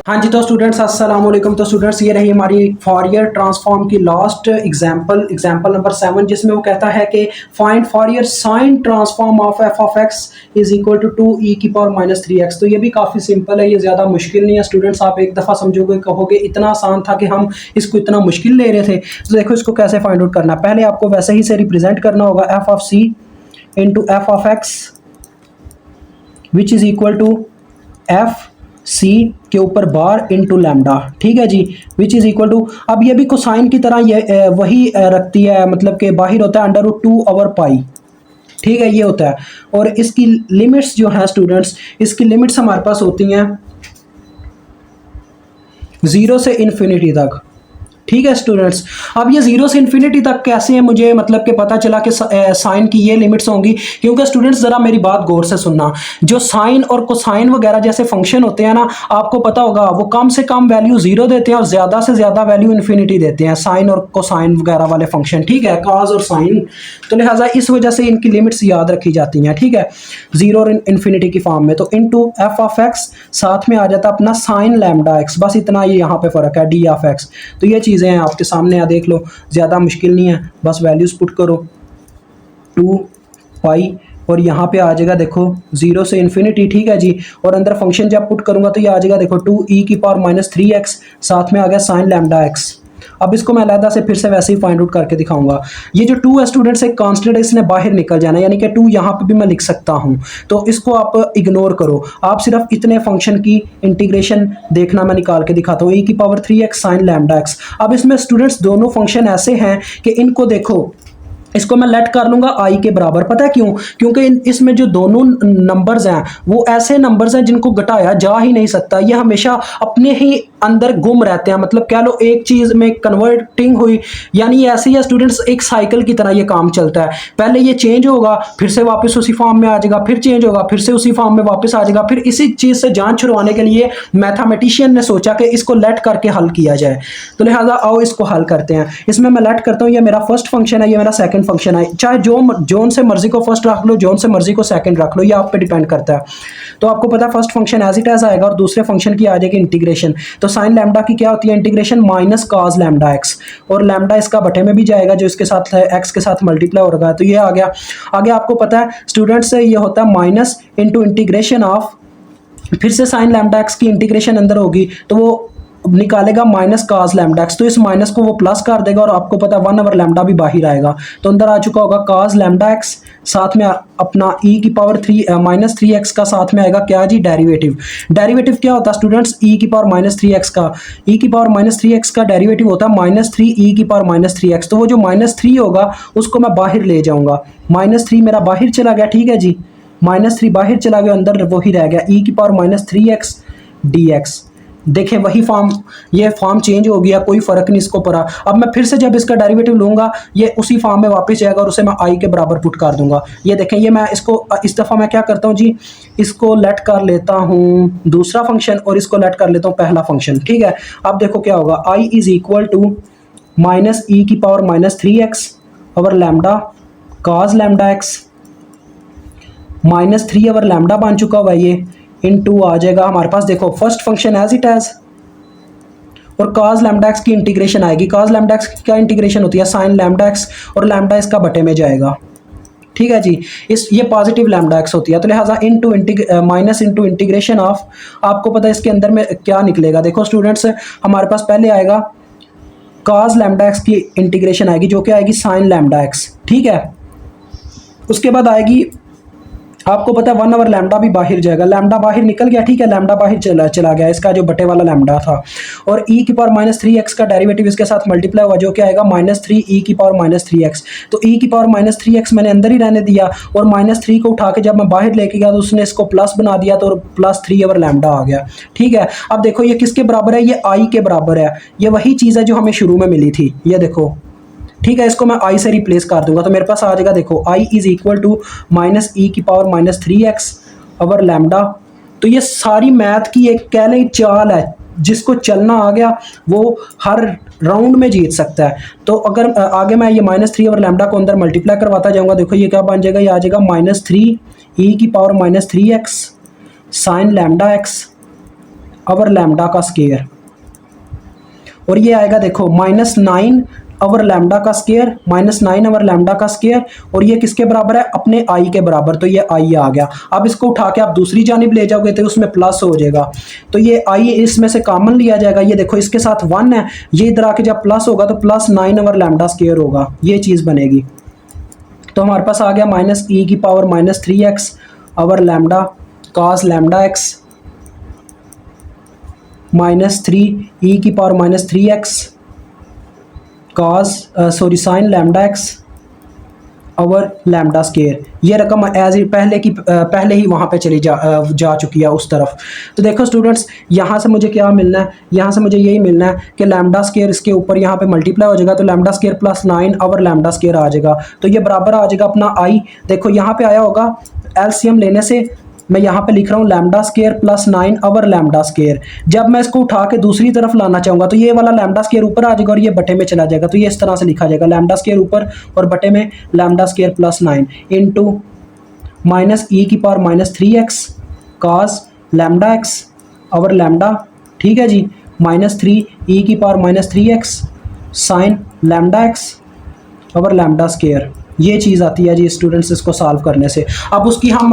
हाँ जी, तो स्टूडेंट्स अस्सलाम वालेकुम। तो स्टूडेंट्स ये रही हमारी फॉरियर ट्रांसफॉर्म की लास्ट एग्जांपल नंबर 7, जिसमें वो कहता है कि find Fourier sine transform of F of x is equal to 2e⁻³ तो ये भी काफ़ी सिंपल है, ये ज़्यादा मुश्किल नहीं है। स्टूडेंट्स आप एक दफ़ा समझोगे, कहोगे इतना आसान था कि हम इसको इतना मुश्किल ले रहे थे। तो देखो इसको कैसे फाइंड आउट करना है। पहले आपको वैसे ही से रिप्रेजेंट करना होगा F of C into F of x which is equal to F C के ऊपर बार इंटू लैम्डा। ठीक है जी, विच इज इक्वल टू, अब ये भी कोसाइन की तरह ये वही रखती है, मतलब कि बाहर होता है √2/पाई। ठीक है, ये होता है। और इसकी लिमिट्स जो है स्टूडेंट्स, इसकी लिमिट्स हमारे पास होती हैं 0 से इन्फिनिटी तक। ठीक है स्टूडेंट्स, अब ये 0 से इन्फिनिटी तक कैसे है, मुझे मतलब कि पता चला कि साइन की ये लिमिट्स होंगी। क्योंकि स्टूडेंट्स ज़रा मेरी बात गौर से सुनना, जो साइन और कोसाइन वगैरह जैसे फंक्शन होते हैं ना, आपको पता होगा वो कम से कम वैल्यू 0 देते हैं और ज़्यादा से ज़्यादा वैल्यू इन्फिनिटी देते हैं, साइन और कोसाइन वगैरह वाले फंक्शन। ठीक है, कॉस और साइन, तो लिहाजा इस वजह से इनकी लिमिट्स याद रखी जाती हैं। ठीक है, 0 और इन्फिनिटी की फॉर्म में। तो इंटू एफ ऑफ एक्स, साथ में आ जाता है अपना साइन लैम्डा एक्स, बस इतना ही यहाँ पे फ़र्क है, डी ऑफ एक्स। तो ये चीज़ें हैं आपके सामने, आ देख लो, ज़्यादा मुश्किल नहीं है, बस वैल्यूज़ पुट करो 2 पाई और यहाँ पे आ जाएगा देखो 0 से इन्फिनिटी। ठीक है जी, और अंदर फंक्शन जब पुट करूँगा तो ये आ जाएगा देखो 2e⁻³ साथ में आ गया साइन लैम्डा एक्स। अब इसको मैं अलहदा से फिर से वैसे ही फाइंड आउट करके दिखाऊंगा। ये जो 2 है स्टूडेंट्स, एक कांस्टेंट है, इसने बाहर निकल जाना है, यानी कि 2 यहाँ पे भी मैं लिख सकता हूँ। तो इसको आप इग्नोर करो, आप सिर्फ इतने फंक्शन की इंटीग्रेशन देखना, मैं निकाल के दिखाता हूँ। e⁻³ sign lambda x. अब इसमें स्टूडेंट्स दोनों फंक्शन ऐसे हैं कि इनको देखो, इसको मैं लेट कर लूंगा आई के बराबर। पता है क्यों? क्योंकि इसमें जो दोनों नंबर्स हैं वो ऐसे नंबर्स हैं जिनको घटाया जा ही नहीं सकता, ये हमेशा अपने ही अंदर गुम रहते हैं, मतलब कह लो एक चीज़ में कन्वर्टिंग हुई, यानी ऐसे ही स्टूडेंट्स एक साइकिल की तरह ये काम चलता है। पहले ये चेंज होगा, फिर से वापस उसी फॉर्म में आ जाएगा, फिर चेंज होगा, फिर से उसी फॉर्म में वापस आ जाएगा। फिर इसी चीज़ से जान छुड़वाने के लिए मैथमेटिशियन ने सोचा कि इसको लेट करके हल किया जाए। तो लिहाजा आओ इसको हल करते हैं। इसमें मैं लेट करता हूँ, ये मेरा फर्स्ट फंक्शन है, ये मेरा सेकंड फंक्शन है। चाहे जोन से मर्जी को फर्स्ट रख लो, जोन से मर्जी को सेकंड रख लो, ये आप पे डिपेंड करता है। तो आपको पता है first function as it as आएगा और दूसरे फंक्शन की आ जाएगी इंटीग्रेशन। तो साइन लैम्डा की क्या होती है integration, minus cos lambda x, और लैम्डा इसका बटे में भी जाएगा जो इसके साथ है, एक्स के साथ मल्टीप्लाई हो रहा है। तो ये आ गया। आगे आपको पता है स्टूडेंट्स, ये होता है माइनस इंटू इंटीग्रेशन ऑफ, फिर से साइन लैम्डा एक्स की इंटीग्रेशन अंदर होगी तो वो निकालेगा माइनस कॉस लैम्डा एक्स, तो इस माइनस को वो प्लस कर देगा और आपको पता है 1/λ भी बाहर आएगा, तो अंदर आ चुका होगा कॉस लैम्डा एक्स, साथ में अपना e⁻³ का साथ में आएगा क्या जी, डेरिवेटिव। डेरिवेटिव क्या होता है स्टूडेंट्स, e⁻³ का, e⁻³ का डेरिवेटिव होता है -3e⁻³ तो वो जो -3 होगा उसको मैं बाहर ले जाऊंगा, -3 मेरा बाहर चला गया। ठीक है जी, -3 बाहर चला गया, अंदर वही रह गया e⁻³ dx। देखें वही फॉर्म, ये फॉर्म चेंज हो गया, कोई फर्क नहीं इसको पड़ा। अब मैं फिर से जब इसका डेरिवेटिव लूंगा ये उसी फॉर्म में वापस जाएगा और उसे मैं आई के बराबर पुट कर दूंगा। ये देखें, ये मैं इसको इस दफ़ा मैं क्या करता हूँ जी, इसको लेट कर लेता हूँ दूसरा फंक्शन और इसको लेट कर लेता हूँ पहला फंक्शन। ठीक है, अब देखो क्या होगा, I is equal to -e⁻³ over lambda cos lambda x, -3 over lambda बन चुका हुआ ये, इनटू आ जाएगा हमारे पास देखो first function as it as, और cos लैम्डा एक्स की इंटीग्रेशन आएगी। cos लैम्डा एक्स की क्या इंटीग्रेशन होती है, साइन लैम्डा एक्स, और लैम्डा इसका बटे में जाएगा। ठीक है जी, ये पॉजिटिव लैम्डा एक्स होती है, तो लिहाजा माइनस इंटू इंटीग्रेशन ऑफ, आपको पता है इसके अंदर में क्या निकलेगा। देखो स्टूडेंट्स, हमारे पास पहले आएगा cos लैम्डा एक्स की इंटीग्रेशन आएगी जो कि आएगी साइन लैम्डा एक्स। ठीक है, उसके बाद आएगी, आपको पता है 1/λ भी बाहर जाएगा, लैम्डा बाहर निकल गया। ठीक है, लैम्डा बाहर चला गया, इसका जो बटे वाला लैम्डा था, और e⁻³ का डेरिवेटिव इसके साथ मल्टीप्लाई हुआ जो क्या आएगा -3e⁻³ तो e⁻³ मैंने अंदर ही रहने दिया, और -3 को उठा के जब मैं बाहर लेके गया तो उसने इसको प्लस बना दिया, तो +3/λ आ गया। ठीक है, अब देखो ये किसके बराबर है, ये आई के बराबर है, ये वही चीज़ है जो हमें शुरू में मिली थी, ये देखो। ठीक है, इसको मैं आई से रिप्लेस कर दूंगा तो मेरे पास आ जाएगा देखो I is equal to -e⁻³ over lambda. तो ये सारी मैथ की एक कह लें चाल है, जिसको चलना आ गया वो हर राउंड में जीत सकता है। तो अगर आगे मैं ये -3 ओवर लैम्डा को अंदर मल्टीप्लाई करवाता जाऊंगा, देखो ये क्या बन जाएगा, ये आ जाएगा -3e⁻³ sign lambda x over lambda का स्केयर, और ये आएगा देखो -9 ओवर लैम्डा का स्केयर, -9 ओवर लैम्डा का स्केयर, और ये किसके बराबर है? अपने आई के बराबर, तो ये आई आ गया। अब इसको उठा के आप दूसरी जानिब ले जाओगे तो उसमें प्लस हो जाएगा, तो ये आई इसमें से कॉमन लिया जाएगा, ये देखो इसके साथ 1 है, ये इधर आके जब प्लस होगा तो +9 ओवर लैम्डा स्केयर होगा, ये चीज़ बनेगी। तो हमारे पास आ गया -e की power -3x over lambda cos lambda x -3 e की power -3x sin lambda x over lambda square. ये रकम एज पहले ही वहाँ पे चली जा चुकी है उस तरफ। तो देखो स्टूडेंट्स, यहाँ से मुझे क्या मिलना है? यहाँ से मुझे यही मिलना है कि लैम्डा स्केयर इसके ऊपर यहाँ पे मल्टीप्लाई हो जाएगा, तो lambda square +9 over lambda square आ जाएगा, तो ये बराबर आ जाएगा अपना आई। देखो यहाँ पे आया होगा एलसीएम लेने से, मैं यहाँ पे लिख रहा हूँ lambda square +9 over lambda square. जब मैं इसको उठा के दूसरी तरफ लाना चाहूँगा तो ये वाला लैम्डा स्केयर ऊपर आ जाएगा और ये बटे में चला जाएगा, तो ये इस तरह से लिखा जाएगा लैम्डा स्केयर ऊपर और बटे में लैम्डा स्केयर +9 इंटू -e की power -3x cos lambda x over lambda, ठीक है जी, -3e की power -3x sin lambda x over lambda square. ये चीज़ आती है जी स्टूडेंट्स इसको सॉल्व करने से। अब उसकी हम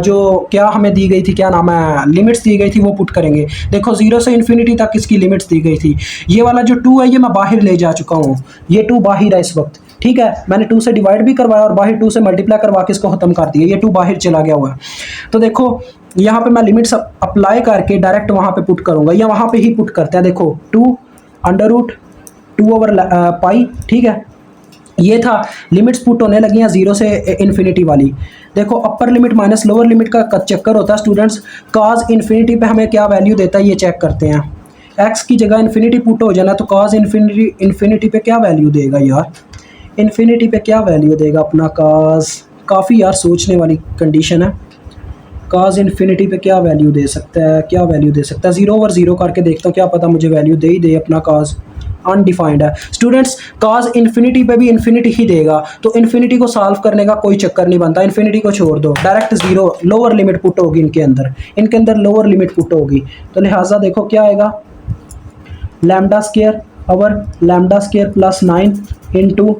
जो क्या हमें दी गई थी, क्या नाम है, लिमिट्स दी गई थी, वो पुट करेंगे। देखो 0 से इन्फिनिटी तक इसकी लिमिट्स दी गई थी। ये वाला जो 2 है ये मैं बाहर ले जा चुका हूँ, ये 2 बाहर है इस वक्त, ठीक है। मैंने 2 से डिवाइड भी करवाया और बाहर 2 से मल्टीप्लाई करवा के इसको ख़त्म कर दिया, ये 2 बाहर चला गया हुआ है। तो देखो यहाँ पे मैं लिमिट्स अप्लाई करके डायरेक्ट वहाँ पे पुट करूँगा, या वहाँ पे ही पुट करते हैं। देखो 2 ओवर पाई, ठीक है, ये था। लिमिट्स पुट होने लगी हैं 0 से इन्फिनिटी वाली। देखो upper limit minus lower limit का चक्कर होता है स्टूडेंट्स। cos इन्फिनिटी पे हमें क्या वैल्यू देता है ये चेक करते हैं। x की जगह इन्फिनिटी पुट हो जाना, तो cos इन्फिनिटी पे क्या वैल्यू देगा यार? इन्फिनिटी पे क्या वैल्यू देगा अपना cos? काफ़ी यार सोचने वाली कंडीशन है। cos इन्फिनिटी पे क्या वैल्यू दे सकता है? क्या वैल्यू दे सकता है? 0 ओवर 0 करके देखता हूँ, क्या पता मुझे वैल्यू दे ही दे अपना cos। अनडिफाइंड है स्टूडेंट्स, cos इन्फिनिटी पे भी इन्फिनिटी ही देगा, तो इन्फिनिटी को सॉल्व करने का कोई चक्कर नहीं बनता। इन्फिनिटी को छोड़ दो, डायरेक्ट 0 लोअर लिमिट पुट होगी इनके अंदर लोअर लिमिट पुट होगी। तो लिहाजा देखो क्या आएगा, lambda square over lambda square +9 into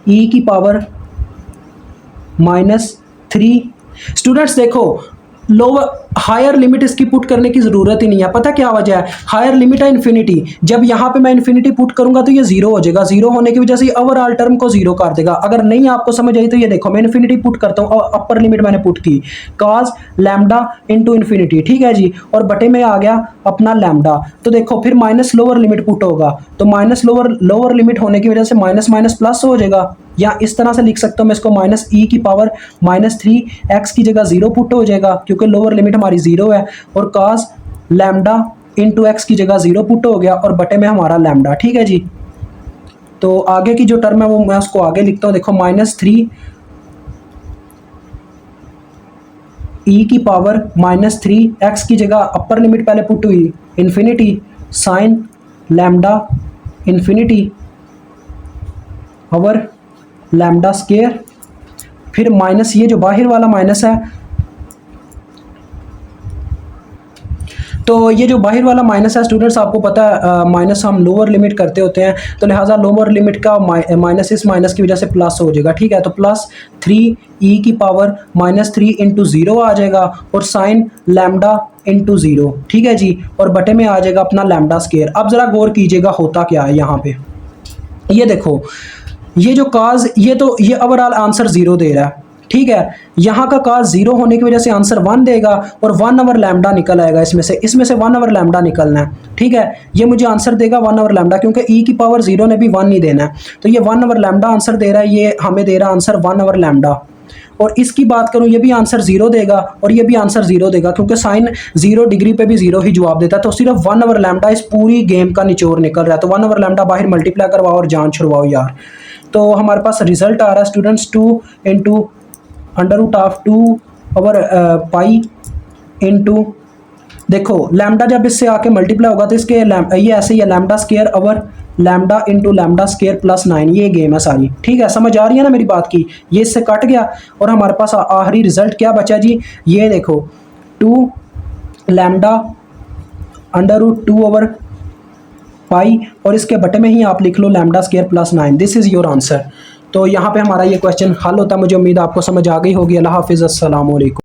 e की पावर -3। स्टूडेंट्स देखो लोअर हायर लिमिट इसकी पुट करने की ज़रूरत ही नहीं है। पता क्या वजह है? हायर लिमिट है इन्फिनिटी, जब यहाँ पे मैं इन्फिनिटी पुट करूँगा तो ये 0 हो जाएगा। 0 होने की वजह से ओवरऑल टर्म को 0 कर देगा। अगर नहीं आपको समझ आई तो ये देखो, मैं इन्फिनिटी पुट करता हूँ और अपर लिमिट मैंने पुट की cos लैम्डा इंटू इन्फिनिटी, ठीक है जी, और बटे में आ गया अपना लैम्डा। तो देखो फिर माइनस लोअर लिमिट पुट होगा, तो माइनस लोअर लिमिट होने की वजह से माइनस माइनस प्लस हो जाएगा, या इस तरह से लिख सकता हूँ मैं इसको -e की पावर -3x की जगह 0 पुट हो जाएगा क्योंकि लोअर लिमिट हमारी 0 है, और cos लैम्डा इंटू एक्स की जगह 0 पुट हो गया और बटे में हमारा लैम्डा, ठीक है जी। तो आगे की जो टर्म है वो मैं उसको आगे लिखता हूँ। देखो -3 e की पावर -3x की जगह अपर लिमिट पहले पुट हुई infinity sign lambda infinity over lambda square, फिर माइनस ये जो बाहर वाला माइनस है, तो ये जो बाहर वाला माइनस है स्टूडेंट्स आपको पता है माइनस हम लोअर लिमिट करते होते हैं, तो लिहाजा लोअर लिमिट का माइनस इस माइनस की वजह से प्लस हो जाएगा, ठीक है। तो +3e की पावर -3 इंटू 0 आ जाएगा और साइन लैम्डा इंटू 0, ठीक है जी, और बटे में आ जाएगा अपना लैम्डा स्केयर। अब ज़रा गौर कीजिएगा होता क्या है यहाँ पे, ये देखो ये जो cos ये ओवरऑल आंसर 0 दे रहा है, ठीक है। यहाँ का cos 0 होने की वजह से आंसर 1 देगा और 1 ओवर लैम्डा निकल आएगा इसमें से 1 ओवर लैम्डा निकलना है, ठीक है। ये मुझे आंसर देगा 1 ओवर लैम्डा क्योंकि e की पावर 0 ने भी 1 नहीं देना है, तो ये 1 ओवर लैम्डा आंसर दे रहा है, ये हमें दे रहा है आंसर 1 ओवर लैम्डा। और इसकी बात करूं ये भी आंसर 0 देगा और ये भी आंसर 0 देगा क्योंकि साइन 0 डिग्री पे भी 0 ही जवाब देता है, तो सिर्फ 1 ओवर लैम्डा इस पूरी गेम का निचोड़ निकल रहा है। तो 1 ओवर लैम्डा बाहर मल्टीप्लाई करवाओ और जान छुड़वाओ यार। तो हमारे पास रिजल्ट आ रहा है students 2 into √2 over pi into, देखो लैम्डा जब इससे आके मल्टीप्लाई होगा तो इसके ये ऐसे ही है lambda square over lambda into lambda square +9, ये गेम है सारी, ठीक है। समझ आ रही है ना मेरी बात की? ये इससे कट गया और हमारे पास आखिरी रिजल्ट क्या बचा जी, ये देखो 2 लैम्डा √2 पाई और इसके बटे में ही आप लिख लो lambda square plus 9। This is your answer. तो यहाँ पे हमारा ये क्वेश्चन हल होता है। मुझे उम्मीद है आपको समझ आ गई होगी। अल्लाह हाफिज़, अस्सलाम वालेकुम।